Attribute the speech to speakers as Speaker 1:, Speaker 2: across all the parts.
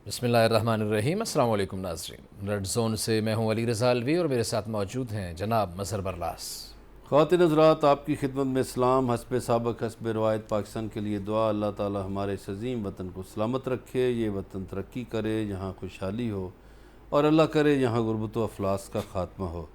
Speaker 1: बिस्मिल्लाहिर्रहमानिर्रहीम। अस्सलाम वालेकुम नाज़रीन। रेड जोन से मैं हूं अली रज़ा अलवी और मेरे साथ मौजूद हैं जनाब मज़हर बरलास।
Speaker 2: ख़वातीन हज़रात, आपकी खिदमत में इस्लाम हस्ब साबक हस्ब रवायत पाकिस्तान के लिए दुआ। अल्लाह ताला हमारे इस अज़ीम वतन को सलामत रखे, ये वतन तरक्की करे, यहाँ खुशहाली हो और अल्लाह करे यहाँ गुरबत व अफलास का ख़ात्मा हो।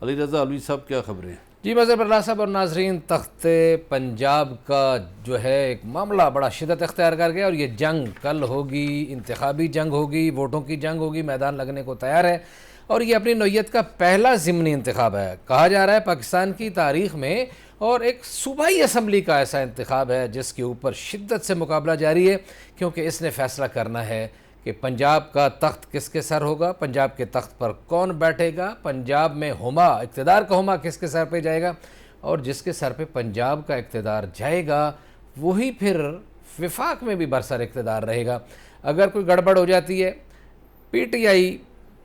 Speaker 2: अली रज़ा अलवी साहब, क्या ख़बरें हैं?
Speaker 1: जी मज़हर बरलास साहब और नाज़रीन, तख्ते पंजाब का जो है एक मामला बड़ा शिदत अख्तियार कर गया और ये जंग कल होगी, इंतखाबी जंग होगी, वोटों की जंग होगी, मैदान लगने को तैयार है और ये अपनी नौयत का पहला ज़िमनी इंतखाब है। कहा जा रहा है पाकिस्तान की तारीख़ में, और एक सूबाई असम्बली का ऐसा इंतखाब है जिसके ऊपर शिद्दत से मुकाबला जारी है, क्योंकि इसने फ़ैसला करना है कि पंजाब का तख्त किसके सर होगा, पंजाब के तख्त पर कौन बैठेगा, पंजाब में हुमा इक़्तिदार का हुमा किसके सर पे जाएगा, और जिसके सर पे पंजाब का इक़्तिदार जाएगा वही फिर विफाक में भी बरसर इक़्तिदार रहेगा। अगर कोई गड़बड़ हो जाती है, PTI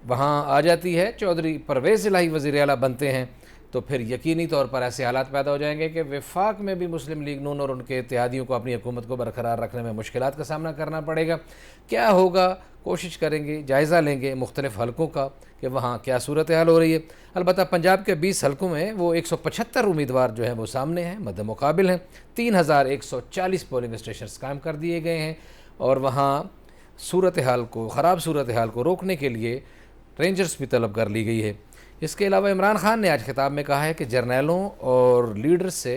Speaker 1: वहाँ आ जाती है, चौधरी परवेज़ इलाही वज़ीर आला बनते हैं, तो फिर यकीनी तौर पर ऐसे हालात पैदा हो जाएंगे कि वफाक में भी मुस्लिम लीग नून और उनके इत्तेहादियों को अपनी हुकूमत को बरकरार रखने में मुश्किलात का सामना करना पड़ेगा। क्या होगा, कोशिश करेंगे, जायज़ा लेंगे मुख्तलिफ़ हलकों का कि वहाँ क्या सूरत हाल हो रही है। अलबत्ता पंजाब के 20 हलकों में वो 175 उम्मीदवार जो हैं वो सामने हैं, मद्दे मुकाबिल हैं। 3140 पोलिंग स्टेशन कायम कर दिए गए हैं और वहाँ सूरत हाल को, ख़राब सूरत हाल को रोकने के लिए रेंजर्स भी तलब कर ली गई है। इसके अलावा इमरान खान ने आज खिताब में कहा है कि जर्नैलों और लीडर्स से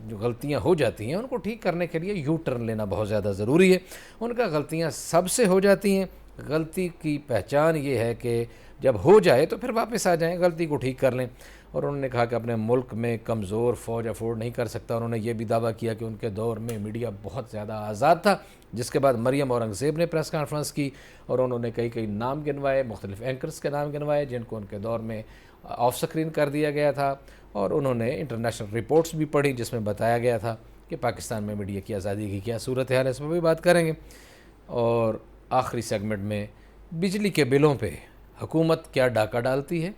Speaker 1: जो गलतियां हो जाती हैं उनको ठीक करने के लिए यू टर्न लेना बहुत ज़्यादा ज़रूरी है। उनका गलतियां सबसे हो जाती हैं, गलती की पहचान ये है कि जब हो जाए तो फिर वापस आ जाएं, गलती को ठीक कर लें। और उन्होंने कहा कि अपने मुल्क में कमज़ोर फ़ौज अफोर्ड नहीं कर सकता। उन्होंने ये भी दावा किया कि उनके दौर में मीडिया बहुत ज़्यादा आज़ाद था, जिसके बाद मरियम औरंगज़ेब ने प्रेस कॉन्फ्रेंस की और उन्होंने कई नाम गिनवाए, मुख्तलिफ एंकर्स के नाम गिनवाए जिनको उनके दौर में ऑफ स्क्रीन कर दिया गया था। और उन्होंने इंटरनेशनल रिपोर्ट्स भी पढ़ी जिसमें बताया गया था कि पाकिस्तान में मीडिया की आज़ादी की क्या सूरत हाल है, इस पर भी बात करेंगे। और आखिरी सेगमेंट में बिजली के बिलों पे हुकूमत क्या डाका डालती है।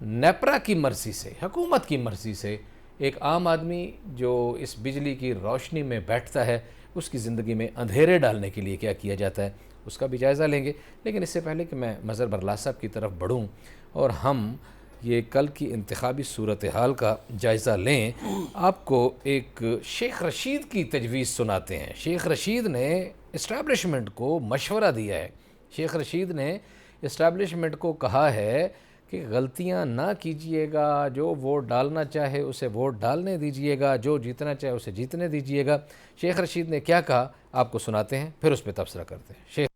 Speaker 1: नेपरा की मर्ज़ी से, हुकूमत की मर्ज़ी से एक आम आदमी जो इस बिजली की रोशनी में बैठता है, उसकी ज़िंदगी में अंधेरे डालने के लिए क्या किया जाता है, उसका भी जायज़ा लेंगे। लेकिन इससे पहले कि मैं मज़हर बरलास साहब की तरफ बढ़ूँ और हम ये कल की इंतखाबी सूरत हाल का जायज़ा लें, आपको एक शेख रशीद की तजवीज़ सुनाते हैं। शेख रशीद ने इस्टेब्लिशमेंट को मशवरा दिया है। शेख रशीद ने इस्टेब्लिशमेंट को कहा है कि गलतियां ना कीजिएगा, जो वोट डालना चाहे उसे वोट डालने दीजिएगा, जो जीतना चाहे उसे जीतने दीजिएगा। शेख रशीद ने क्या कहा, आपको सुनाते हैं, फिर उस पर तबसरा करते हैं। शेख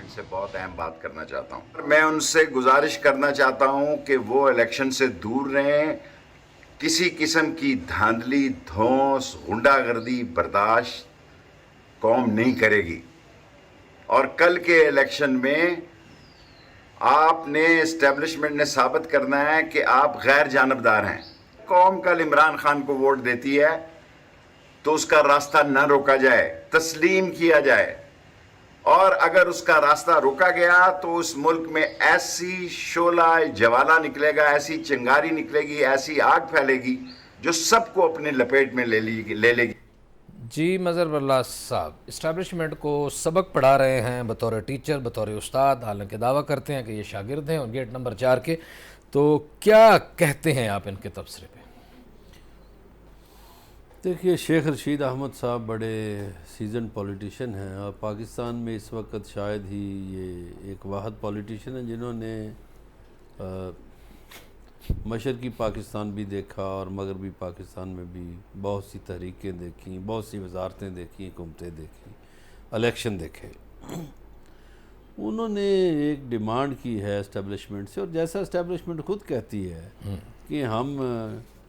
Speaker 3: से बहुत अहम बात करना चाहता हूँ। मैं उनसे गुजारिश करना चाहता हूँ कि वो इलेक्शन से दूर रहें। किसी किस्म की धांधली, धौंस, गुंडागर्दी बर्दाश्त कौम नहीं करेगी। और कल के इलेक्शन में आपने, इस्टेब्लिशमेंट ने साबित करना है कि आप गैर जानबदार हैं। कौम कल इमरान खान को वोट देती है तो उसका रास्ता न रोका जाए, तस्लीम किया जाए। और अगर उसका रास्ता रोका गया तो उस मुल्क में ऐसी शोला ज्वाला निकलेगा, ऐसी चिंगारी निकलेगी, ऐसी आग फैलेगी जो सबको अपने लपेट में ले लेगी।
Speaker 1: जी मज़हर बरलास साहब इस्टेब्लिशमेंट को सबक पढ़ा रहे हैं बतौर टीचर, बतौर उस्ताद, हालांकि दावा करते हैं कि ये शागिर्द हैं और गेट नंबर 4 के। तो क्या कहते हैं आप इनके तबसरे पे?
Speaker 2: देखिए, शेख रशीद अहमद साहब बड़े सीजन पॉलिटिशियन हैं और पाकिस्तान में इस वक्त शायद ही ये एक वाहद पॉलिटिशियन हैं जिन्होंने मशरक़ी पाकिस्तान भी देखा और मगरबी पाकिस्तान में भी बहुत सी तहरीकें देखी, बहुत सी वजारतें देखी, हुकूमतें देखी, इलेक्शन देखे। उन्होंने एक डिमांड की है इस्टेब्लिशमेंट से, और जैसा इस्टेब्लिशमेंट खुद कहती है कि हम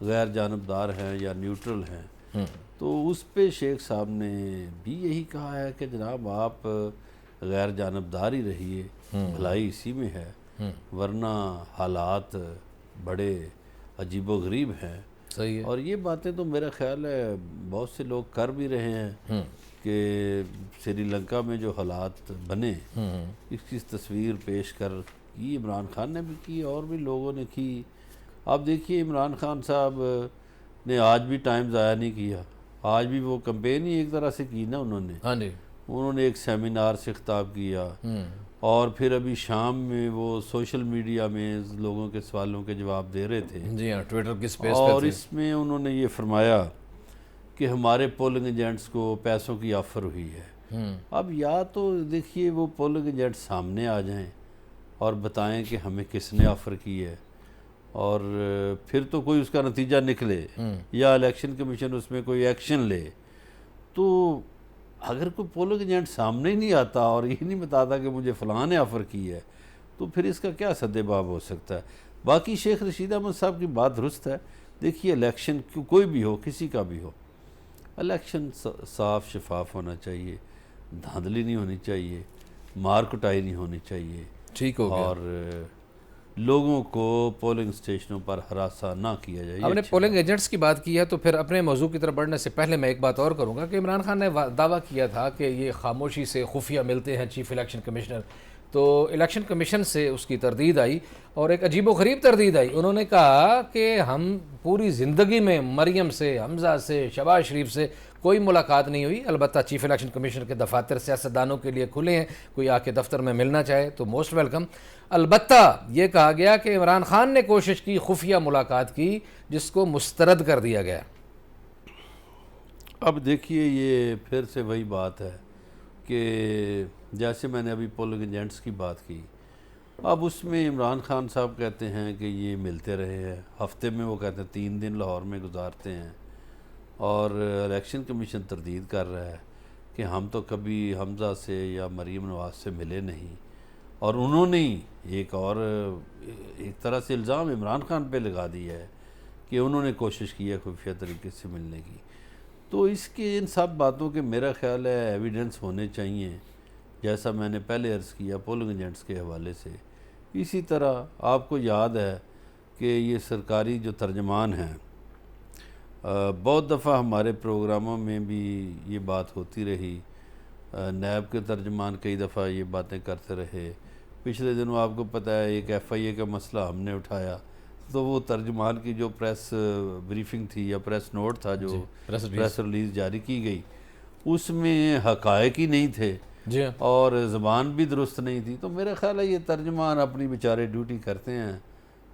Speaker 2: गैर जानबदार हैं या न्यूट्रल हैं, तो उस पे शेख साहब ने भी यही कहा है कि जनाब आप गैर जानबदार ही रहिए, भलाई इसी में है, वरना हालात बड़े अजीबो गरीब हैं।
Speaker 1: सही है।
Speaker 2: और ये बातें तो मेरा ख्याल है बहुत से लोग कर भी रहे हैं कि श्रीलंका में जो हालात बने इसकी तस्वीर पेश कर की इमरान खान ने भी की और भी लोगों ने की। आप देखिए, इमरान खान साहब ने आज भी टाइम ज़ाया नहीं किया, आज भी वो कैंपेन ही एक तरह से की ना उन्होंने।
Speaker 1: हाँ जी।
Speaker 2: उन्होंने एक सेमिनार से खिताब किया, और फिर अभी शाम में वो सोशल मीडिया में लोगों के सवालों के जवाब दे रहे थे।
Speaker 1: जी हाँ, ट्विटर की स्पेस
Speaker 2: और
Speaker 1: पे थे।
Speaker 2: इसमें उन्होंने ये फरमाया कि हमारे पोलिंग एजेंट्स को पैसों की ऑफ़र हुई है। अब या तो देखिए वो पोलिंग एजेंट सामने आ जाएं और बताएं कि हमें किसने ऑफ़र की है, और फिर तो कोई उसका नतीजा निकले या इलेक्शन कमीशन उसमें कोई एक्शन ले। तो अगर कोई पोलिंग एजेंट सामने ही नहीं आता और ये नहीं बताता कि मुझे फ़लाँ ने ऑफ़र की है, तो फिर इसका क्या सद्देबाब हो सकता है। बाकी शेख रशीद अहमद साहब की बात दुरुस्त है। देखिए इलेक्शन कोई भी हो, किसी का भी हो, इलेक्शन साफ शफाफ होना चाहिए, धांधली नहीं होनी चाहिए, मार कुटाई नहीं होनी चाहिए,
Speaker 1: ठीक हो गया।
Speaker 2: और लोगों को पोलिंग स्टेशनों पर हरासा ना किया जाए।
Speaker 1: आपने पोलिंग एजेंट्स की बात की है, तो फिर अपने मौजू की तरफ बढ़ने से पहले मैं एक बात और करूंगा कि इमरान खान ने दावा किया था कि ये खामोशी से खुफिया मिलते हैं चीफ इलेक्शन कमिश्नर। तो इलेक्शन कमीशन से उसकी तरदीद आई और एक अजीब व ग़रीब तरदीद आई। उन्होंने कहा कि हम पूरी ज़िंदगी में मरियम से, हमज़ा से, शहबाज शरीफ से कोई मुलाकात नहीं हुई। अलबत्ता चीफ इलेक्शन कमीशन के दफातर सियासतदानों के लिए खुले हैं, कोई आके दफ्तर में मिलना चाहे तो मोस्ट वेलकम। अलबत्ता ये कहा गया कि इमरान खान ने कोशिश की, खुफिया मुलाकात की, जिसको मुस्तरद कर दिया गया।
Speaker 2: अब देखिए ये फिर से वही बात है कि जैसे मैंने अभी पोलिंग एजेंट्स की बात की, अब उसमें इमरान खान साहब कहते हैं कि ये मिलते रहे हैं, हफ्ते में वो कहते हैं 3 दिन लाहौर में गुजारते हैं, और इलेक्शन कमीशन तरदीद कर रहा है कि हम तो कभी हमज़ा से या मरीम नवाज से मिले नहीं, और उन्होंने ही एक तरह से इल्ज़ाम इमरान खान पे लगा दिया है कि उन्होंने कोशिश की है खुफिया तरीके से मिलने की। तो इसके इन सब बातों के मेरा ख्याल है एविडेंस होने चाहिए, जैसा मैंने पहले अर्ज़ किया पोलिंग एजेंट्स के हवाले से। इसी तरह आपको याद है कि ये सरकारी जो तर्जमान हैं, बहुत दफ़ा हमारे प्रोग्रामों में भी ये बात होती रही, नैब के तर्जमान कई दफ़ा ये बातें करते रहे। पिछले दिनों आपको पता है एक FIA का मसला हमने उठाया, तो वो तर्जमान की जो प्रेस ब्रीफिंग थी या प्रेस नोट था जो प्रेस रिलीज़ जारी की गई, उसमें हक़ाइक़ ही नहीं थे
Speaker 1: जी हाँ।
Speaker 2: और ज़बान भी दुरुस्त नहीं थी। तो मेरा ख्याल है ये तर्जमान अपनी बेचारे ड्यूटी करते हैं,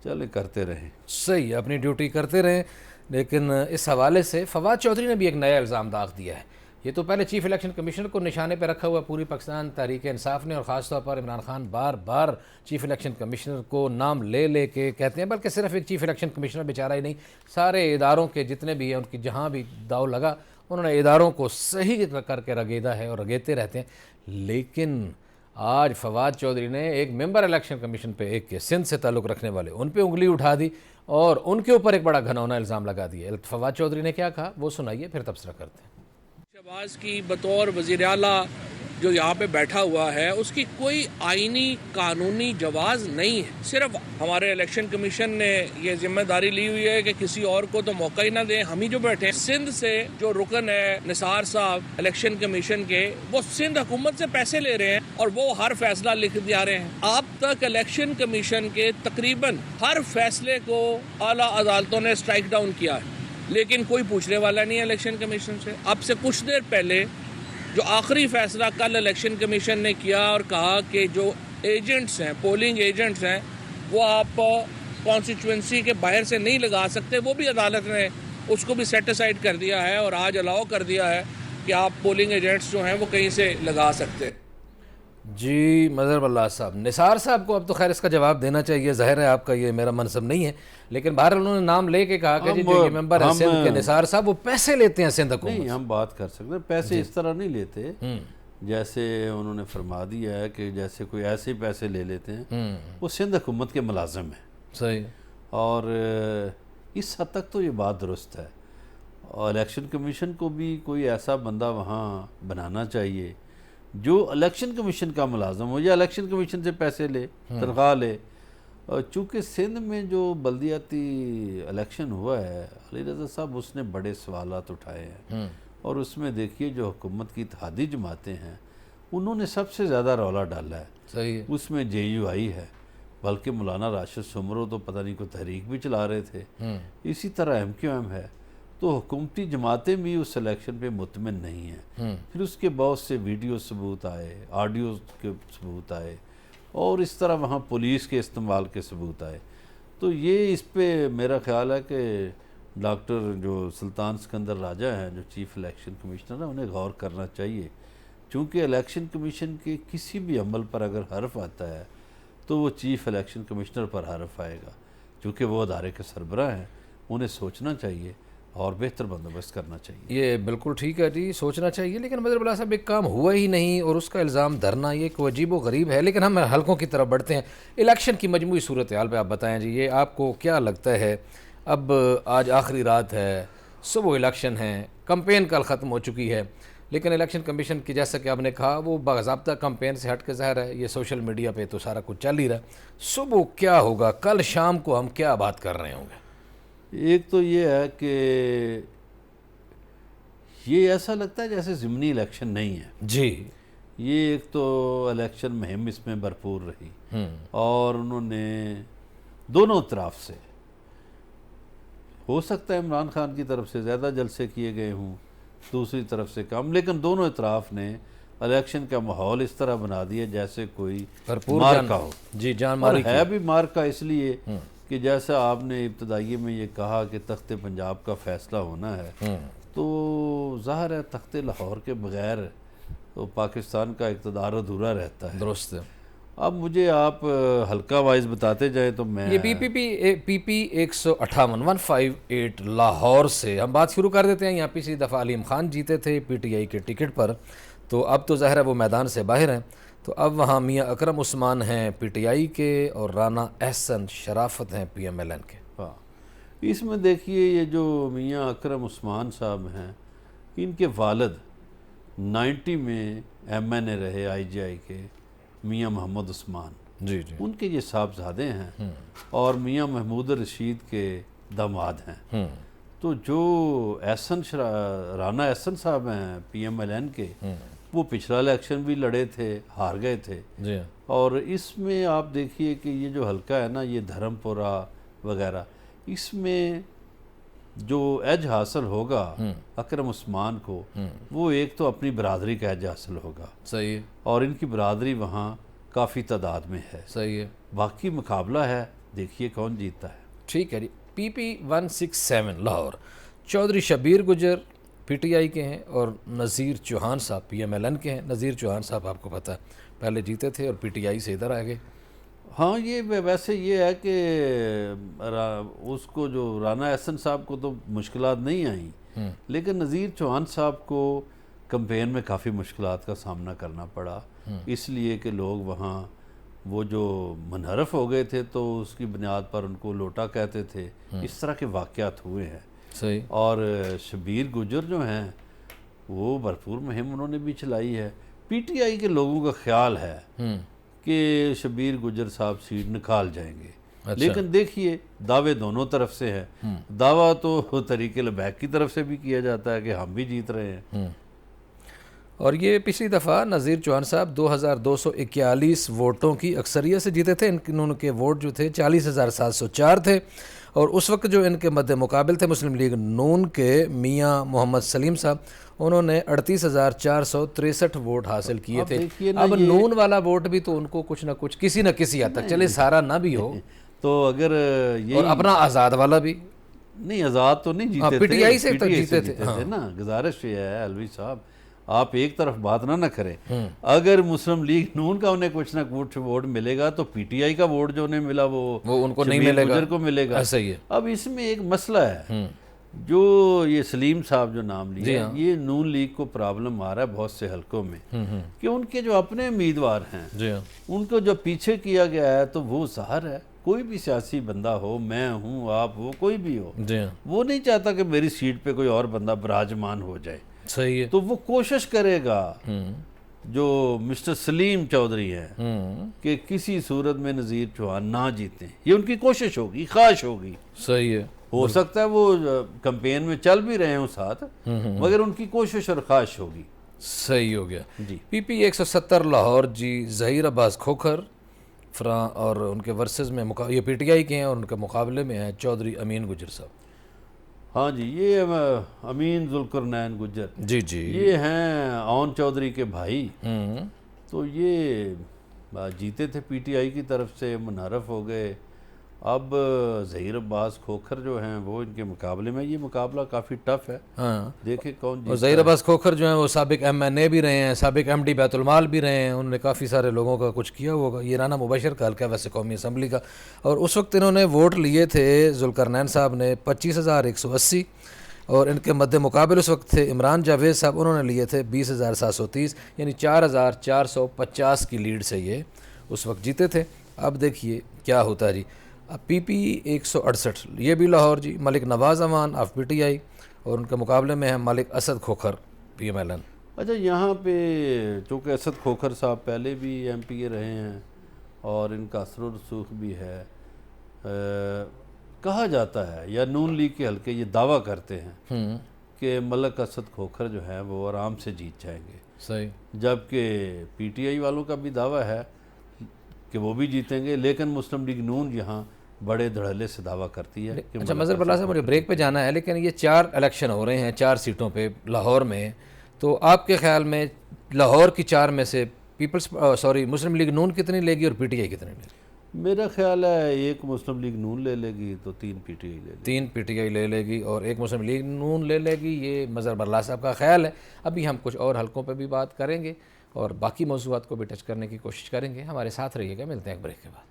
Speaker 2: चले करते रहें।
Speaker 1: सही, अपनी ड्यूटी करते रहें। लेकिन इस हवाले से फवाद चौधरी ने भी एक नया इल्ज़ाम दाग दिया है। ये तो पहले चीफ इलेक्शन कमिश्नर को निशाने पर रखा हुआ पूरी पाकिस्तान तहरीक इंसाफ ने, और ख़ास तौर पर इमरान खान बार बार चीफ इलेक्शन कमिश्नर को नाम ले के कहते हैं, बल्कि सिर्फ एक चीफ इलेक्शन कमिश्नर बेचारा ही नहीं, सारे इदारों के जितने भी हैं उनकी जहाँ भी दाव लगा उन्होंने इदारों को सही करके रगेदा है और रगेते रहते हैं। लेकिन आज फवाद चौधरी ने एक मेंबर इलेक्शन कमीशन पे, एक के सिंध से ताल्लुक़ रखने वाले, उन पे उंगली उठा दी और उनके ऊपर एक बड़ा घनौना इल्ज़ाम लगा दिया। फवाद चौधरी ने क्या कहा वो सुनाइए, फिर तबसरा करते हैं।
Speaker 4: शहबाज की बतौर वज़ीर आला जो यहाँ पे बैठा हुआ है उसकी कोई आईनी कानूनी जवाज़ नहीं है। सिर्फ हमारे इलेक्शन कमीशन ने ये जिम्मेदारी ली हुई है कि किसी और को तो मौका ही ना दें, हम ही जो बैठे हैं। सिंध से जो रुकन है निसार साहब इलेक्शन कमीशन के, वो सिंध हुकूमत से पैसे ले रहे हैं और वो हर फैसला लिख दिया रहे हैं। अब तक इलेक्शन कमीशन के तकरीबन हर फैसले को आला अदालतों ने स्ट्राइक डाउन किया है, लेकिन कोई पूछने वाला नहीं है इलेक्शन कमीशन से। अब से कुछ देर पहले जो आखिरी फैसला कल इलेक्शन कमीशन ने किया और कहा कि जो एजेंट्स हैं, पोलिंग एजेंट्स हैं, वो आप कॉन्स्टिट्यूंसी के बाहर से नहीं लगा सकते, वो भी अदालत ने उसको भी सेट असाइड कर दिया है और आज अलाउ कर दिया है कि आप पोलिंग एजेंट्स जो हैं वो कहीं से लगा सकते हैं।
Speaker 1: जी मज़हर अल्लाह साहब, निसार साहब को अब तो खैर इसका जवाब देना चाहिए, ज़ाहिर है आपका ये मेरा मनसब नहीं है, लेकिन बाहर उन्होंने नाम लेके कहा कि जी जो ये मेंबर है सिंध के निसार साहब, वो पैसे लेते हैं सिंध हुकूमत।
Speaker 2: नहीं, हम बात कर सकते हैं, पैसे इस तरह नहीं लेते जैसे उन्होंने फरमा दिया है कि जैसे कोई ऐसे ही पैसे ले लेते हैं। वो सिंध हुकूमत के मुलाजिम है।
Speaker 1: सही।
Speaker 2: और इस हद तक तो ये बात दुरुस्त है, और इलेक्शन कमीशन को भी कोई ऐसा बंदा वहाँ बनाना चाहिए जो इलेक्शन कमीशन का मुलाजम हो या इलेक्शन कमीशन से पैसे ले, तनख्वाह ले। और चूँकि सिंध में जो बल्दियाती इलेक्शन हुआ है, अली रज़ा साहब उसने बड़े सवालात उठाए हैं, और उसमें देखिए जो हुकूमत की इत्तेहादी जमातें हैं उन्होंने सबसे ज़्यादा रौला डाला है।
Speaker 1: सही है।
Speaker 2: उसमें JUI है, बल्कि मौलाना राशिद सुमरो तो पता नहीं कोई तहरीक भी चला रहे थे। इसी तरह MQM है। तो हुकूमती जमातें भी उस इलेक्शन पे मुतमिन नहीं हैं। फिर उसके बहुत से वीडियो सबूत आए, ऑडियो के सबूत आए और इस तरह वहाँ पुलिस के इस्तेमाल के सबूत आए। तो ये इस पे मेरा ख्याल है कि डॉक्टर जो सुल्तान सिकंदर राजा हैं, जो चीफ़ इलेक्शन कमिश्नर हैं, उन्हें गौर करना चाहिए, क्योंकि इलेक्शन कमीशन के किसी भी अमल पर अगर हर्फ आता है तो वो चीफ़ इलेक्शन कमिश्नर पर हर्फ आएगा, क्योंकि वो अदारे के सरबराह हैं। उन्हें सोचना चाहिए और बेहतर बंदोबस्त करना चाहिए।
Speaker 1: ये बिल्कुल ठीक है जी, सोचना चाहिए, लेकिन मदर बिला साहब एक काम हुआ ही नहीं और उसका इल्ज़ाम धरना ये एक अजीब व गरीब है। लेकिन हम हलकों की तरफ बढ़ते हैं। इलेक्शन की मजमूई सूरत हाल पे आप बताएं जी, ये आपको क्या लगता है? अब आज आखिरी रात है, सुबह इलेक्शन है, कंपेन कल ख़त्म हो चुकी है, लेकिन इलेक्शन कमीशन की जैसा कि आपने कहा वो बाज़ाब्ता कंपेन से हट के ज़ाहिर है ये सोशल मीडिया पे तो सारा कुछ चल ही रहा है। सुबह क्या होगा, कल शाम को हम क्या बात कर रहे होंगे?
Speaker 2: एक तो ये है कि ये ऐसा लगता है जैसे ज़िमनी इलेक्शन नहीं है
Speaker 1: जी।
Speaker 2: ये एक तो इलेक्शन मुहिम इसमें भरपूर रही और उन्होंने दोनों तरफ से, हो सकता है इमरान खान की तरफ से ज़्यादा जलसे किए गए हों, दूसरी तरफ से कम, लेकिन दोनों इतराफ़ ने इलेक्शन का माहौल इस तरह बना दिया जैसे कोई
Speaker 1: भरपूर
Speaker 2: मार्का हो।
Speaker 1: जी, जान
Speaker 2: और
Speaker 1: मारी
Speaker 2: है भी मार्का इसलिए कि जैसा आपने इब्तदाई में ये कहा कि तख्ते पंजाब का फ़ैसला होना है, तो ज़ाहिर है तख्ते लाहौर के बग़ैर तो पाकिस्तान का इक़्तिदार अधूरा रहता है।
Speaker 1: दुरुस्त है।
Speaker 2: अब मुझे आप हल्का वाइज बताते जाए तो मैं
Speaker 1: ये पीपी 158 लाहौर से हम बात शुरू कर देते हैं। यहाँ पिछली दफ़ा अलीम खान जीते थे पीटीआई के टिकट पर, तो अब तो ज़ाहिर है वो मैदान से बाहर हैं। तो अब वहाँ मियाँ अकरम उस्मान हैं पीटीआई के और राना एहसन शराफत हैं पीएमएलएन के।
Speaker 2: हाँ, इसमें देखिए ये जो मियाँ अकरम उस्मान साहब हैं, इनके वालिद 90 में एमएनए रहे आईजीआई के मियाँ मोहम्मद उस्मान,
Speaker 1: जी जी,
Speaker 2: उनके ये साहबजादे हैं और मियाँ महमूद रशीद के दामाद हैं। तो जो राना एहसन साहब हैं पीएमएलएन के, वो पिछला इलेक्शन भी लड़े थे, हार गए थे
Speaker 1: जी।
Speaker 2: और इसमें आप देखिए कि ये जो हल्का है ना, ये धर्मपुरा वगैरह, इसमें जो एज हासिल होगा अकरम उस्मान को, वो एक तो अपनी बरादरी का एज हासिल होगा,
Speaker 1: सही है,
Speaker 2: और इनकी बरादरी वहाँ काफ़ी तादाद में है।
Speaker 1: सही है।
Speaker 2: बाकी मुकाबला है, देखिए कौन जीतता है।
Speaker 1: ठीक है जी। पीपी 167 लाहौर, चौधरी शबीर गुजर पीटीआई के हैं और नज़ीर चौहान साहब पीएमएलएन के हैं। नज़ीर चौहान साहब आपको पता है पहले जीते थे और पीटीआई से इधर आ गए।
Speaker 2: हाँ, ये वैसे ये है कि उसको जो राना एहसन साहब को तो मुश्किलात नहीं आई, लेकिन नज़ीर चौहान साहब को कैंपेन में काफ़ी मुश्किलात का सामना करना पड़ा, इसलिए कि लोग वहाँ वो जो मुनहरफ हो गए थे तो उसकी बुनियाद पर उनको लोटा कहते थे। इस तरह के वाक़यात हुए हैं।
Speaker 1: सही।
Speaker 2: और शबीर गुजर जो हैं वो भरपूर मुहिम उन्होंने भी चलाई है। पीटीआई के लोगों का ख्याल है कि शबीर गुजर साहब सीट निकाल जाएंगे।
Speaker 1: अच्छा।
Speaker 2: लेकिन देखिए दावे दोनों तरफ से हैं। दावा तो तरीके लबैक की तरफ से भी किया जाता है कि हम भी जीत रहे हैं।
Speaker 1: और ये पिछली दफ़ा नज़ीर चौहान साहब 2241 वोटों की अक्सरियत से जीते थे। इनके वोट जो थे 40,704 थे और उस वक्त जो इनके मद्दे मुकाबिल थे मुस्लिम लीग नून के मियाँ मोहम्मद सलीम साहब, उन्होंने 38,463 वोट हासिल किए थे। अब नून वाला वोट भी तो उनको कुछ ना कुछ किसी न किसी हद तक, चले सारा ना भी हो
Speaker 2: तो अगर ये
Speaker 1: और अपना आज़ाद वाला भी
Speaker 2: नहीं, आज़ाद तो नहीं जीते थे,
Speaker 1: पीटीआई से तक
Speaker 2: PTI
Speaker 1: जीते
Speaker 2: थे
Speaker 1: हाँ।
Speaker 2: ना। गुजारिश ये है अलवी साहब, आप एक तरफ बात ना करें। अगर मुस्लिम लीग नून का उन्हें कुछ ना कुछ वोट मिलेगा तो पीटीआई का वोट जो उन्हें मिला वो
Speaker 1: उनको नहीं
Speaker 2: शबीर
Speaker 1: मिलेगा,
Speaker 2: गुजर को मिलेगा।
Speaker 1: सही है।
Speaker 2: अब इसमें एक मसला है, जो ये सलीम साहब जो नाम लिया, ये नून लीग को प्रॉब्लम आ रहा है बहुत से हलकों में कि उनके जो अपने उम्मीदवार हैं उनको जो पीछे किया गया है, तो वो ज़ाहिर है कोई भी सियासी बंदा हो, मैं हूँ, आप हो, कोई भी हो, वो नहीं चाहता कि मेरी सीट पे कोई और बंदा विराजमान हो जाए।
Speaker 1: सही है।
Speaker 2: तो वो कोशिश करेगा जो मिस्टर सलीम चौधरी हैं कि किसी सूरत में नज़ीर चौहान ना जीते। ये उनकी कोशिश होगी, ख्वाहिश होगी।
Speaker 1: सही है।
Speaker 2: हो सकता है वो कैंपेन में चल भी रहे हों साथ, मगर उनकी कोशिश और ख्वाहिश होगी।
Speaker 1: सही हो गया
Speaker 2: जी।
Speaker 1: पीपी 170 लाहौर जी, ज़हीर अब्बास खोखर और उनके वर्सेस में ये पीटीआई के हैं और उनके मुकाबले में हैं चौधरी अमीन गुजर साहब।
Speaker 2: हाँ जी, ये अमीन जुल्करनैन गुजर
Speaker 1: जी जी,
Speaker 2: ये हैं औन चौधरी के भाई। तो ये जीते थे पीटीआई की तरफ से, मुनहरफ हो गए। अब ज़हीर अब्बास खोखर जो हैं वो इनके मुकाबले में, ये मुकाबला काफ़ी टफ है।
Speaker 1: हाँ,
Speaker 2: देखे कौन
Speaker 1: और
Speaker 2: जीतता
Speaker 1: ज़हीर
Speaker 2: है।
Speaker 1: अब्बास खोखर जो हैं वो साबिक MNA भी रहे हैं, साबिक MD बैतुलमाल भी रहे हैं, उन्होंने काफ़ी सारे लोगों का कुछ किया होगा। ये राना मुबशर का हल्का वैसे कौमी असम्बली का, और उस वक्त इन्होंने वोट लिए थे जुल्करनैन साहब ने 25,180, और इनके मद्दे मुकाबले उस वक्त थे इमरान जावेद साहब, उन्होंने लिए थे 20,730, यानी 4,450 की लीड से ये उस वक्त जीते थे। अब देखिए क्या होता है जी। अब PP 168, ये भी लाहौर जी, मलिक नवाज़ अमान ऑफ PTI, और उनके मुकाबले में है मलिक असद खोखर PMLN।
Speaker 2: अच्छा, यहाँ पे चूँकि असद खोखर साहब पहले भी MPA रहे हैं और इनका असर रसूख भी है, कहा जाता है या नून लीग के हल्के ये दावा करते हैं कि मलिक असद खोखर जो है वो आराम से जीत जाएंगे,
Speaker 1: सही,
Speaker 2: जबकि PTI वालों का भी दावा है कि वो भी जीतेंगे, लेकिन मुस्लिम लीग नून यहाँ बड़े धड़ल्ले से दावा करती है कि
Speaker 1: अच्छा मज़हर बल्ला साहब, मुझे ब्रेक पे जाना है, लेकिन ये 4 इलेक्शन हो रहे हैं 4 सीटों पे लाहौर में, तो आपके ख्याल में लाहौर की 4 में से मुस्लिम लीग नून कितनी लेगी और PTI कितनी लेगी?
Speaker 2: मेरा ख्याल है एक मुस्लिम लीग नून ले लेगी तो 3 PTI ले लेगी।
Speaker 1: 3 PTI ले लेगी और 1 मुस्लिम लीग नून ले लेगी, ये मज़हर बल्ला साहब का ख्याल है। अभी हम कुछ और हलकों पे भी बात करेंगे और बाकी मौज़ूआत को भी टच करने की कोशिश करेंगे। हमारे साथ रहिएगा, मिलते हैं एक ब्रेक के बाद।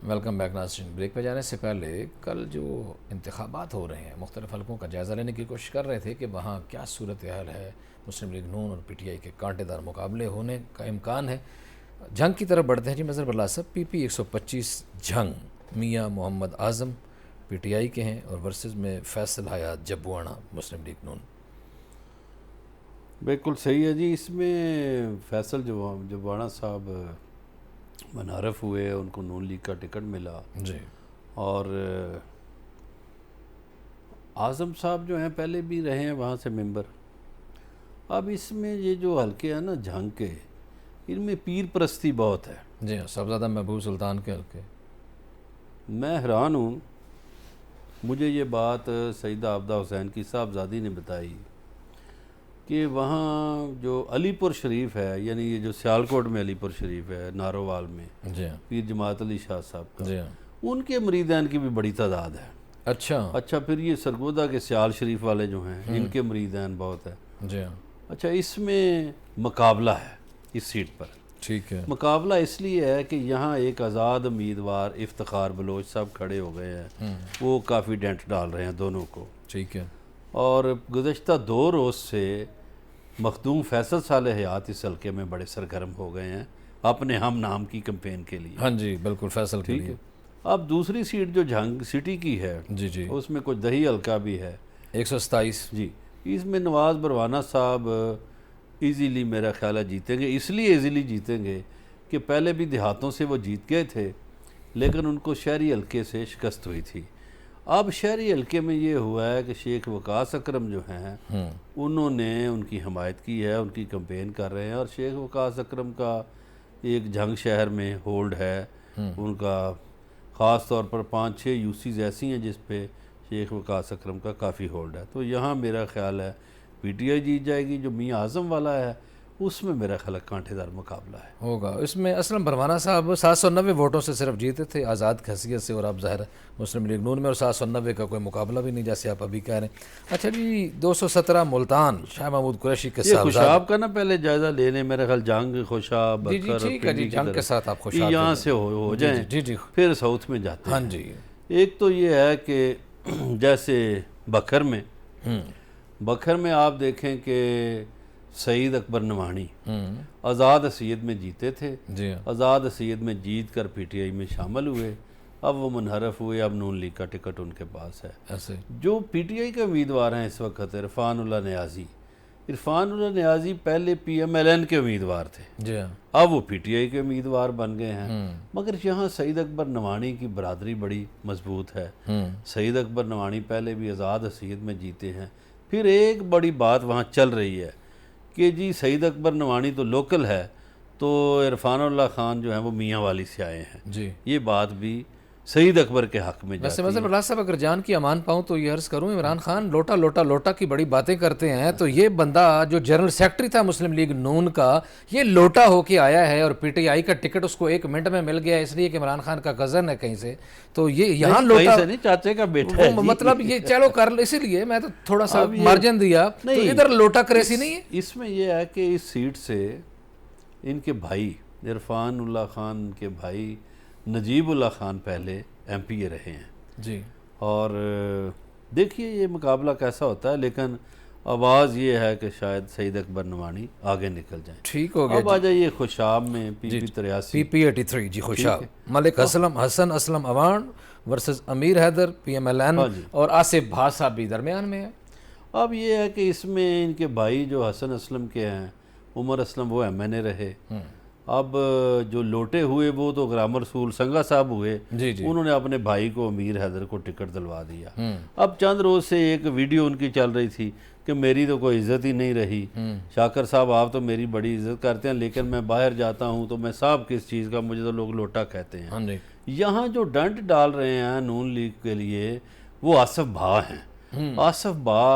Speaker 1: वेलकम बैक नाज़रीन। ब्रेक पे जाने से पहले कल जो इंतखाबात हो रहे हैं मुख्तलिफ़ हलकों का जायज़ा लेने की कोशिश कर रहे थे कि वहाँ क्या सूरत हाल है, मुस्लिम लीग नून और PTI के कांटेदार मुकाबले होने का इम्कान है। जंग की तरफ बढ़ते हैं जी। मज़हर बल्ला साहब, PP 125 जंग, मियाँ मोहम्मद आज़म PTI के हैं और वर्सेस में फैसल हयात जब्बाना मुस्लिम लीग नून।
Speaker 2: बिल्कुल सही है जी। इसमें फैसल जब्बाना साहब मुनहरफ हुए, उनको नून लीग का टिकट मिला
Speaker 1: जी,
Speaker 2: और आज़म साहब जो हैं पहले भी रहे हैं वहाँ से मेंबर। अब इसमें ये जो हल्के हैं ना जंग के, इनमें पीर परस्ती बहुत है।
Speaker 1: जी हाँ, सबज़्यादा महबूब सुल्तान के हल्के।
Speaker 2: मैं हैरान हूँ, मुझे ये बात सईदा आबदा हुसैन की साहबजादी ने बताई कि वहाँ जो अलीपुर शरीफ है, यानी ये जो सियालकोट में अलीपुर शरीफ है नारोवाल में,
Speaker 1: जी हाँ,
Speaker 2: पीर जमात अली शाह साहब का,
Speaker 1: जी हाँ,
Speaker 2: उनके मुरीदान की भी बड़ी तादाद है।
Speaker 1: अच्छा,
Speaker 2: फिर ये सरगोदा के सियाल शरीफ वाले जो हैं इनके मुरीदान बहुत है।
Speaker 1: जी हाँ,
Speaker 2: अच्छा, इसमें मुकाबला है इस सीट पर।
Speaker 1: ठीक है,
Speaker 2: मुकाबला इसलिए है कि यहाँ एक आज़ाद उम्मीदवार इफ्तिखार बलोच साहब खड़े हो गए हैं, वो काफ़ी डेंट डाल रहे हैं दोनों को।
Speaker 1: ठीक है,
Speaker 2: और गुज़श्ता 2 रोज़ से मखदूम फैसल साले हयात इस हल्के में बड़े सरगर्म हो गए हैं अपने हम नाम की कैंपेन के लिए।
Speaker 1: हाँ जी, बिल्कुल फैसल के
Speaker 2: ठीक
Speaker 1: लिए।
Speaker 2: है। अब दूसरी सीट जो झंग सिटी की है,
Speaker 1: जी जी,
Speaker 2: उसमें कुछ दही हल्का भी है
Speaker 1: 127।
Speaker 2: जी। इसमें नवाज़ बरवाना साहब इजीली मेरा ख्याल है जीतेंगे। इसलिए इजीली जीतेंगे कि पहले भी देहातों से वो जीत गए थे, लेकिन उनको शहरी हल्के से शिकस्त हुई थी। अब शहरी हल्के में ये हुआ है कि शेख वकास अकरम जो हैं उन्होंने उनकी हमायत की है, उनकी कैंपेन कर रहे हैं, और शेख वकास अकरम का एक जंग शहर में होल्ड है उनका। ख़ास तौर पर 5-6 यूसीज़ ऐसी हैं जिस पे शेख वकास अकरम का काफ़ी होल्ड है। तो यहाँ मेरा ख्याल है PTI जीत जाएगी। जो मियाँ आज़म वाला है उसमें मेरा ख्याल है कांटेदार मुकाबला है
Speaker 1: होगा। इसमें असलम बरवाना साहब 790 वोटों से सिर्फ जीते थे आज़ाद की हैसियत से, और अब ज़ाहिर मुस्लिम लीग नून में और 790 का कोई मुकाबला भी नहीं, जैसे आप अभी कह रहे हैं। अच्छा जी, 217 मुल्तान शाह महमूद कुरैशी के
Speaker 2: ये
Speaker 1: साथ
Speaker 2: खुशाब का ना पहले जायज़ा ले लें। मेरा ख्याल जंग खुशाब
Speaker 1: जी जी, ठीक है जी, जंग के साथ आप खुशाब
Speaker 2: यहाँ से हो जाए,
Speaker 1: जी जी,
Speaker 2: फिर साउथ में जाते
Speaker 1: हाँ
Speaker 2: हैं।
Speaker 1: जी।
Speaker 2: एक तो ये है कि जैसे बखर में आप देखें कि सईद अकबर नवानी आज़ाद सैयद में जीते थे।
Speaker 1: जी हाँ,
Speaker 2: आज़ाद सैयद में जीत कर PTI में शामिल हुए। अब वो मुनहरफ हुए, अब नून लीग का टिकट उनके पास है।
Speaker 1: ऐसे
Speaker 2: जो PTI के उम्मीदवार हैं इस वक्त, इरफान उल्लाह नियाज़ी, इरफान उल्लाह नियाज़ी पहले PMLN के उम्मीदवार थे,
Speaker 1: जी हाँ।
Speaker 2: अब वो PTI के उम्मीदवार बन गए हैं। मगर यहाँ सईद अकबर नवानी की बरादरी बड़ी मजबूत है। सईद अकबर नवानी पहले भी आज़ाद हसीयत में जीते हैं। फिर एक बड़ी बात वहाँ चल रही है कि जी सईद अकबर नवानी तो लोकल है, तो इरफान उल्लाह खान जो है वो मियाँ वाली से आए हैं।
Speaker 1: जी,
Speaker 2: ये बात भी सईद अकबर के हक में
Speaker 1: वैसे
Speaker 2: जाती है।
Speaker 1: मतलब राज साहब अगर जान की अमान पाऊँ तो ये अर्ज़ करूँ, इमरान खान लोटा लोटा लोटा की बड़ी बातें करते हैं, तो ये बंदा जो जनरल सेक्रेटरी था मुस्लिम लीग नून का, ये लोटा होके आया है और PTI का टिकट उसको 1 मिनट में मिल गया इसलिए कि इमरान खान का कज़न है कहीं से, तो ये यहाँ
Speaker 2: कहीं
Speaker 1: लोटा
Speaker 2: से नहीं, चाचे का बेटा है
Speaker 1: वो
Speaker 2: जी।
Speaker 1: मतलब ये चलो कर, इसीलिए मैं तो थोड़ा सा
Speaker 2: अब ये-
Speaker 1: मार्जिन दिया, तो
Speaker 2: नहीं,
Speaker 1: इधर लोटा क्रेसी नहीं है।
Speaker 2: इसमें यह है कि इस सीट से इनके भाई इरफान उल्लाह खान के भाई नजीब उल्लाह खान पहले MPA रहे हैं।
Speaker 1: जी,
Speaker 2: और देखिए ये मुकाबला कैसा होता है, लेकिन आवाज़ ये है कि शायद सईद अकबर नवानी आगे निकल जाए।
Speaker 1: ठीक हो गया।
Speaker 2: अब आ जाइए खुशाब में PP 83।
Speaker 1: PP83 जी, खुशाब मलिक हसन असलम अवान वर्सेस अमीर हैदर PMLN,
Speaker 2: हाँ जी।
Speaker 1: और आसिफ भासा भी दरमियान में है।
Speaker 2: अब ये है कि इसमें इनके भाई जो हसन असलम के हैं, उमर असलम, वो MNA रहे। अब जो लोटे हुए वो तो ग्रामर रसूल संगा साहब हुए,
Speaker 1: जी जी,
Speaker 2: उन्होंने अपने भाई को अमीर हैदर को टिकट दिलवा दिया। अब चंद रोज़ से एक वीडियो उनकी चल रही थी कि मेरी तो कोई इज्जत ही नहीं रही, शाकर साहब आप तो मेरी बड़ी इज्जत करते हैं, लेकिन मैं बाहर जाता हूं तो मैं साहब किस चीज़ का, मुझे तो लोग लोटा कहते हैं।
Speaker 1: हाँ जी,
Speaker 2: यहाँ जो डंट डाल रहे हैं नून लीग के लिए वो आसफ भा हैं। आसफ भा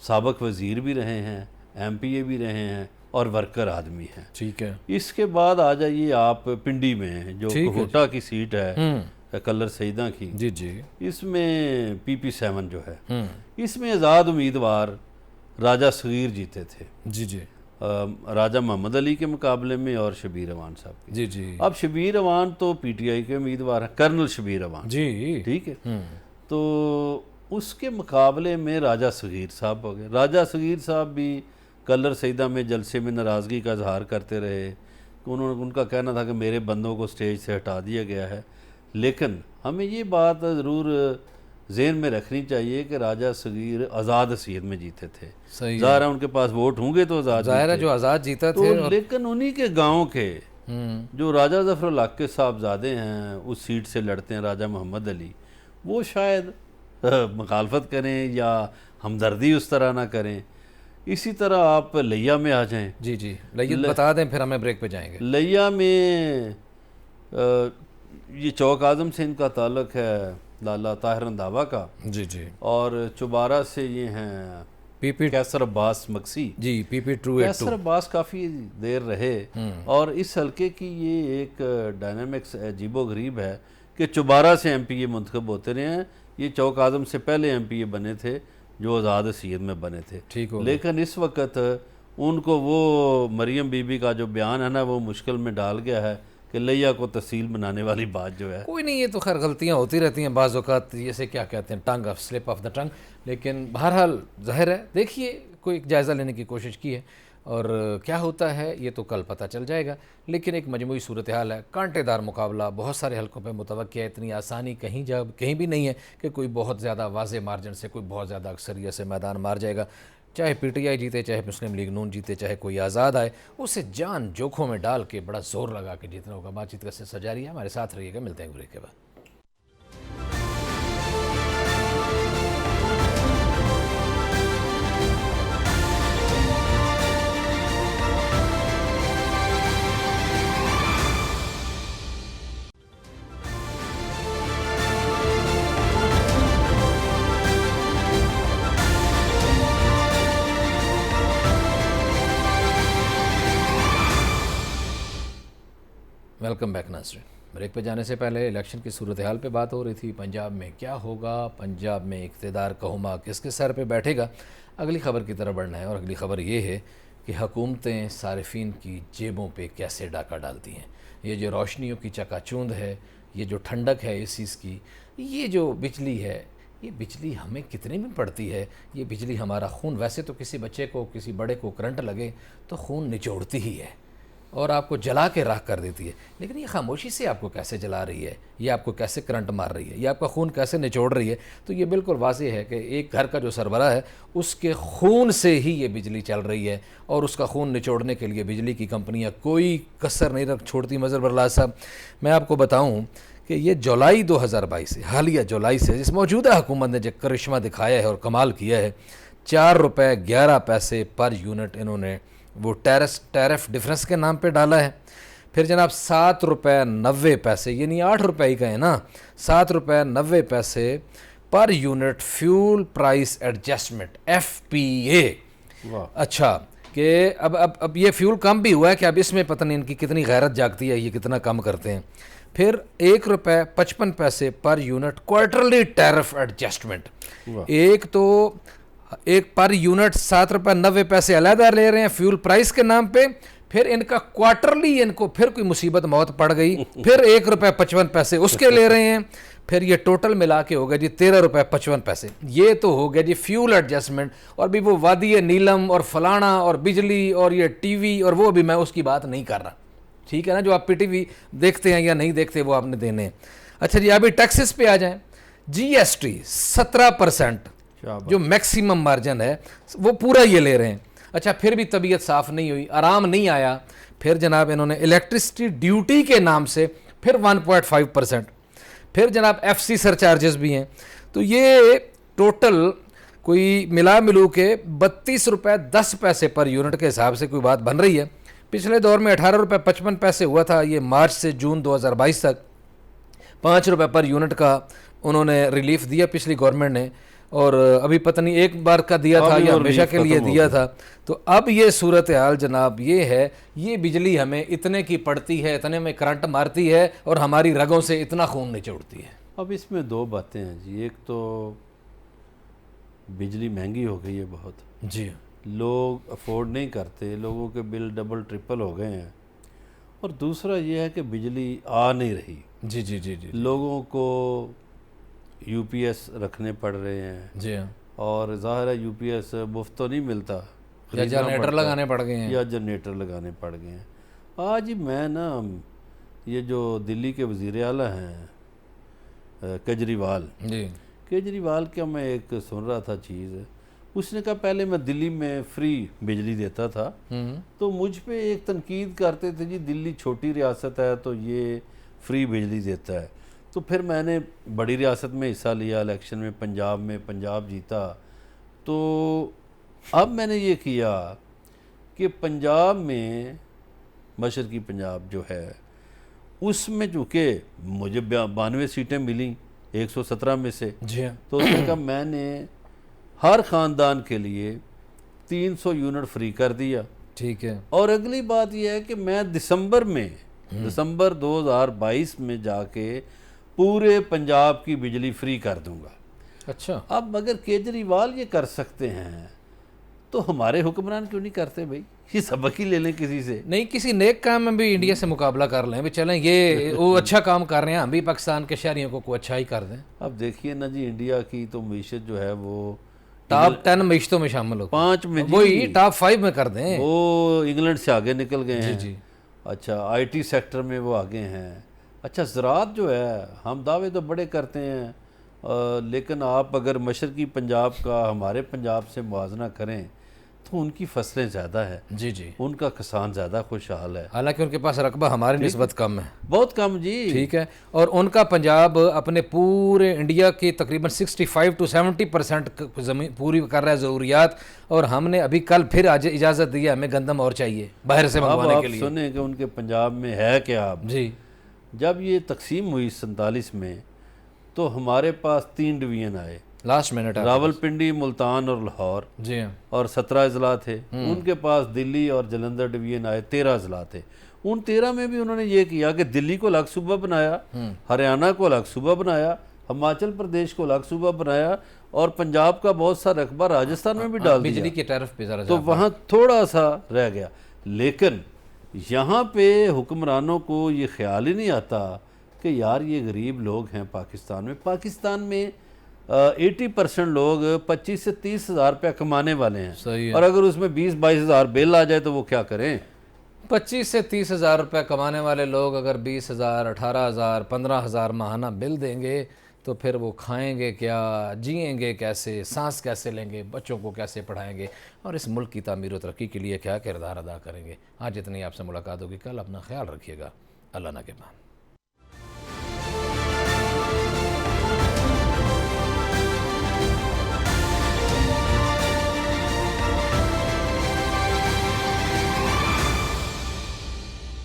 Speaker 2: साबिक वज़ीर भी रहे हैं, MPA भी रहे हैं और वर्कर आदमी हैं।
Speaker 1: ठीक है।
Speaker 2: इसके बाद आ जाइए आप पिंडी में जो
Speaker 1: ठीक है
Speaker 2: कोटा की सीट है कलर सईदा की,
Speaker 1: जी जी,
Speaker 2: इसमें PP7 जो है, इसमें आज़ाद उम्मीदवार राजा सगीर जीते थे,
Speaker 1: जी जी,
Speaker 2: राजा मोहम्मद अली के मुकाबले में और शबीर अवान साहब के।
Speaker 1: जी जी,
Speaker 2: अब शबीर अवान तो PTI के उम्मीदवार हैं, कर्नल शबीर अवान,
Speaker 1: जी,
Speaker 2: ठीक है। तो उसके मुकाबले में राजा सगीर साहब हो गए। राजा सगीर साहब भी कलर सईदा में जलसे में नाराज़गी का इजहार करते रहे। उन्होंने, उनका कहना था कि मेरे बंदों को स्टेज से हटा दिया गया है, लेकिन हमें ये बात ज़रूर ज़हन में रखनी चाहिए कि राजा सगीर आज़ाद हसीयत में जीते थे।
Speaker 1: सही है।
Speaker 2: ज़ाहिर है उनके पास वोट होंगे तो आज़ाद
Speaker 1: जाहिर है
Speaker 2: जीते।
Speaker 1: जो आज़ाद जीता
Speaker 2: तो
Speaker 1: थे और
Speaker 2: लेकिन उन्हीं के गांव के जो राजा ज़फ़र लाके साहबजादे हैं उस सीट से लड़ते हैं, राजा मोहम्मद अली, वो शायद मुखालफत करें या हमदर्दी उस तरह ना करें। इसी तरह आप लिया में आ जाएं।
Speaker 1: जी जी, लेकिन बता दें फिर हमें ब्रेक पे जाएंगे।
Speaker 2: लिया में ये चौक आज़म से इनका ताल्लुक़ है, लाला ताहिर रंधावा का,
Speaker 1: जी जी,
Speaker 2: और चुबारा से ये हैं
Speaker 1: PP
Speaker 2: कैसर अब्बास मक्सी।
Speaker 1: जी, PP282
Speaker 2: कैसर अब्बास काफ़ी देर रहे और इस हल्के की ये एक डायनामिक्स अजीबो गरीब है कि चुबारा से MPA मुंतखब होते रहे हैं। ये चौक आज़म से पहले MPA बने थे जो आज़ाद हसीयत में बने थे।
Speaker 1: ठीक हो,
Speaker 2: लेकिन इस वक्त उनको वो मरियम बीबी का जो बयान है ना वो मुश्किल में डाल गया है कि लिया को तहसील बनाने वाली बात जो है।
Speaker 1: कोई नहीं, ये तो खैर गलतियाँ होती रहती हैं बाज़ औक़ात, जैसे क्या कहते हैं tongue of slip of the tongue, लेकिन बहरहाल ज़ाहिर है देखिए कोई एक जायज़ा लेने की कोशिश की है और क्या होता है ये तो कल पता चल जाएगा। लेकिन एक मजमूई सूरत हाल है, कांटेदार मुकाबला, बहुत सारे हलकों पे मुतवक्की है, इतनी आसानी कहीं भी नहीं है कि कोई बहुत ज़्यादा वाज़े मार्जिन से, कोई बहुत ज़्यादा अक्सरियत से मैदान मार जाएगा। चाहे PTI जीते, चाहे मुस्लिम लीग नून जीते, चाहे कोई आज़ाद आए, उसे जान जोखों में डाल के बड़ा ज़ोर लगा के जीतना होगा। बातचीत का सिलसिला जारी है, हमारे साथ रहिएगा, मिलते हैं ब्रेक के बाद। वेलकम बैक नाज़रीन। ब्रेक पे जाने से पहले इलेक्शन की सूरत हाल पे बात हो रही थी, पंजाब में क्या होगा, पंजाब में इक़्तिदार का हुमा किसके सर पे बैठेगा। अगली ख़बर की तरफ बढ़ना है और अगली ख़बर ये है कि हुकूमतें सारिफीन की जेबों पे कैसे डाका डालती हैं। ये जो रोशनियों की चकाचौंध है, ये जो ठंडक है इस चीज़ की, ये जो बिजली है, ये बिजली हमें कितने में पड़ती है। ये बिजली हमारा खून, वैसे तो किसी बच्चे को, किसी बड़े को करंट लगे तो खून निचोड़ती ही है, और आपको जला के राख कर देती है। लेकिन ये खामोशी से आपको कैसे जला रही है, ये आपको कैसे करंट मार रही है, ये आपका खून कैसे निचोड़ रही है, तो ये बिल्कुल वाज़ेह है कि एक घर का जो सरबराह है उसके खून से ही ये बिजली चल रही है, और उसका खून निचोड़ने के लिए बिजली की कंपनियाँ कोई कसर नहीं रख छोड़ती। मज़हर बरलाल साहब, मैं आपको बताऊँ कि ये जुलाई 2022 से, हालिया जुलाई से, जिस मौजूदा हुकूमत ने जो करिश्मा दिखाया है और कमाल किया है, 4 रुपये 11 पैसे पर यूनिट इन्होंने वो टैरिफ डिफरेंस के नाम पे डाला है। फिर जनाब 7 रुपये 90 पैसे, यानी 8 रुपये ही का है ना, 7 रुपये 90 पैसे per unit fuel price adjustment FPA। अच्छा, कि अब ये फ्यूल कम भी हुआ है कि अब इसमें पता नहीं इनकी कितनी गैरत जागती है, ये कितना कम करते हैं। फिर 1 रुपये 55 पैसे per unit quarterly tariff adjustment. एक तो एक पर यूनिट 7 रुपये 90 पैसे अलहदा ले रहे हैं फ्यूल प्राइस के नाम पे, फिर इनका क्वार्टरली, इनको फिर कोई मुसीबत मौत पड़ गई, फिर 1 रुपये 55 पैसे उसके ले रहे हैं। फिर ये टोटल मिला के हो गया जी 13 रुपये 55 पैसे। ये तो हो गया जी फ्यूल एडजस्टमेंट। और भी वो वादी नीलम और फलाना और बिजली और ये TV और वो भी मैं उसकी बात नहीं कर रहा, ठीक है ना। जो आप PTV देखते हैं या नहीं देखते वो आपने देने हैं। अच्छा जी, अभी टैक्सेस पे आ जाएं। GST 17% जो मैक्सिमम मार्जिन है वो पूरा ये ले रहे हैं। अच्छा, फिर भी तबीयत साफ़ नहीं हुई, आराम नहीं आया। फिर जनाब इन्होंने इलेक्ट्रिसिटी ड्यूटी के नाम से फिर 1.5%, फिर जनाब FC सरचार्जेस भी हैं। तो ये टोटल कोई मिला मिलू के 32 रुपये 10 पैसे पर यूनिट के हिसाब से कोई बात बन रही है। पिछले दौर में 18 रुपये 55 पैसे हुआ था, ये मार्च से जून 2022 तक 5 रुपये पर यूनिट का उन्होंने रिलीफ दिया पिछली गवर्नमेंट ने, और अभी पता नहीं एक बार का दिया था या हमेशा के लिए दिया था। तो अब ये सूरत हाल जनाब ये है, ये बिजली हमें इतने की पड़ती है, इतने में करंट मारती है और हमारी रगों से इतना खून निचोड़ती है।
Speaker 2: अब इसमें 2 बातें हैं जी। एक तो बिजली महंगी हो गई है बहुत
Speaker 1: जी,
Speaker 2: लोग अफोर्ड नहीं करते, लोगों के बिल डबल ट्रिपल हो गए हैं। और दूसरा ये है कि बिजली आ नहीं रही।
Speaker 1: जी जी जी जी,
Speaker 2: लोगों को UPS रखने पड़ रहे हैं
Speaker 1: जी हाँ,
Speaker 2: और ज़ाहिर है UPS मुफ्त तो नहीं मिलता,
Speaker 1: या जनरेटर लगाने पड़ गए हैं,
Speaker 2: या जनरेटर लगाने पड़ गए हैं। आज ही मैं ना ये जो दिल्ली के वज़ीर आला हैं केजरीवाल
Speaker 1: जी,
Speaker 2: केजरीवाल का मैं एक सुन रहा था चीज़, उसने कहा पहले मैं दिल्ली में फ्री बिजली देता था, तो मुझ पे एक तनकीद करते थे जी दिल्ली छोटी रियासत है तो ये फ्री बिजली देता है। तो फिर मैंने बड़ी रियासत में हिस्सा लिया इलेक्शन में, पंजाब जीता। तो अब मैंने ये किया कि पंजाब में मशरकी पंजाब जो है उसमें चूँकि मुझे 92 सीटें मिली 117 में से,
Speaker 1: जी हाँ,
Speaker 2: तो उसने कहा मैंने हर ख़ानदान के लिए 300 यूनिट फ्री कर दिया।
Speaker 1: ठीक है।
Speaker 2: और अगली बात यह है कि मैं दिसंबर 2022 में जाके पूरे पंजाब की बिजली फ्री कर दूंगा।
Speaker 1: अच्छा,
Speaker 2: अब अगर केजरीवाल ये कर सकते हैं तो हमारे हुक्मरान क्यों नहीं करते भाई? ये सबक ही ले लें किसी से।
Speaker 1: नहीं, किसी नेक काम में भी इंडिया से मुकाबला कर लें भी, चलें ये वो अच्छा काम कर रहे हैं, हम भी पाकिस्तान के शहरियों को कोई अच्छा ही कर दें।
Speaker 2: अब देखिए ना जी, इंडिया की तो मीशत जो है वो
Speaker 1: टॉप 10 मीशतों में शामिल हो,
Speaker 2: 5 में जी,
Speaker 1: वही टॉप 5 में कर दें।
Speaker 2: वो इंग्लैंड से आगे निकल गए हैं।
Speaker 1: जी।
Speaker 2: अच्छा, IT सेक्टर में वो आगे हैं। अच्छा, ज़राअत जो है हम दावे तो बड़े करते हैं, लेकिन आप अगर मशरकी पंजाब का हमारे पंजाब से मुआवजा करें तो उनकी फसलें ज़्यादा है,
Speaker 1: जी जी,
Speaker 2: उनका किसान ज़्यादा खुशहाल है,
Speaker 1: हालांकि उनके पास रकबा हमारी निस्बत कम है,
Speaker 2: बहुत कम जी।
Speaker 1: ठीक है। और उनका पंजाब अपने पूरे इंडिया की तकरीबन 65 to 70% ज़मीन पूरी कर रहा है ज़रूरियात, और हमने अभी कल फिर आज इजाज़त दी है हमें गंदम और चाहिए बाहर से मंगवाने के लिए।
Speaker 2: सुने कि उनके पंजाब में है क्या? आप
Speaker 1: जी,
Speaker 2: जब ये तकसीम हुई 47 में तो हमारे पास 3 डिवीज़न आए,
Speaker 1: लास्ट मिनट है।
Speaker 2: रावलपिंडी, मुल्तान और लाहौर,
Speaker 1: जी हाँ,
Speaker 2: और 17 अजला थे। उनके पास दिल्ली और जलंधर डिवीज़न आए, 13 अजला थे। उन 13 में भी उन्होंने ये किया कि दिल्ली को अलग सूबा बनाया, हरियाणा को अलग सूबा बनाया, हिमाचल प्रदेश को अलग सूबा बनाया, और पंजाब का बहुत सा रकबा राजस्थान में भी डाल दिया।
Speaker 1: बिजली की टैरिफ पे ज़रा
Speaker 2: तो वहाँ थोड़ा सा रह गया। लेकिन यहाँ पे हुक्मरानों को ये ख्याल ही नहीं आता कि यार ये गरीब लोग हैं पाकिस्तान में 80% लोग 25 से 30 हज़ार रुपया कमाने वाले हैं।
Speaker 1: सही है।
Speaker 2: और अगर उसमें 20-22 हज़ार बिल आ जाए तो वो क्या करें?
Speaker 1: 25 से 30 हज़ार रुपये कमाने वाले लोग अगर 20,000, 18,000, 15,000 माहाना बिल देंगे तो फिर वो खाएंगे क्या, जिएंगे कैसे, सांस कैसे लेंगे, बच्चों को कैसे पढ़ाएंगे और इस मुल्क की तामीर व तरक्की के लिए क्या किरदार अदा करेंगे। आज इतनी आपसे मुलाकात होगी, कल अपना ख्याल रखिएगा। अल्लाह ना के मान।